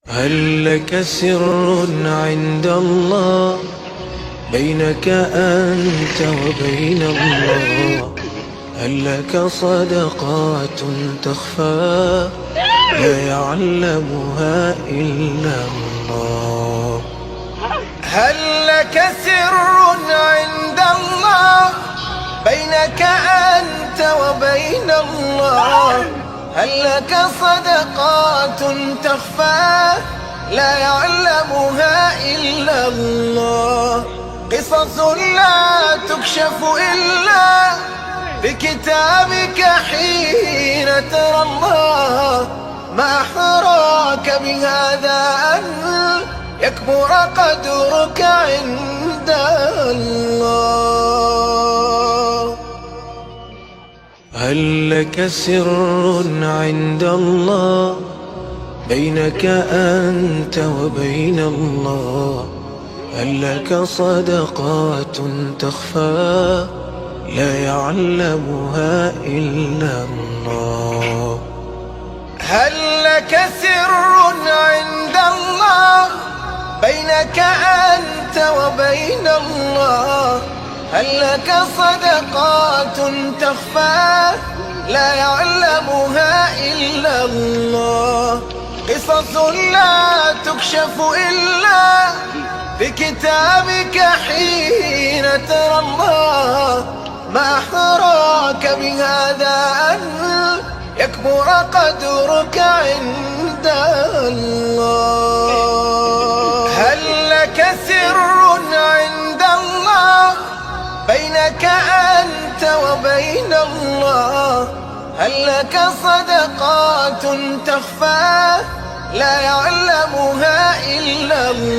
هل لك سر عند الله بينك أنت وبين الله؟ هل لك صدقات تخفى لا يعلمها إلا الله؟ هل لك سر عند الله بينك أنت وبين الله؟ هل لك صدقات تخفى لا يعلمها إلا الله؟ قصص لا تكشف إلا بكتابك حين ترى الله. ما أحراك بهذا أن يكبر قدرك عند الله. هل لك سر عند الله بينك أنت وبين الله؟ هل لك صدقات تخفى لا يعلمها إلا الله؟ هل لك سر عند الله بينك أنت وبين الله؟ هل لك صدقات تخفى لا يعلمها إلا الله؟ قصص لا تكشف إلا بكتابك حين ترى الله. ما أحراك بهذا أن يكبر قدرك عند الله. هل لك سر عند الله بينك أنت وبين الله؟ هل لك صدقات تخفى لا يعلمها إلا الله؟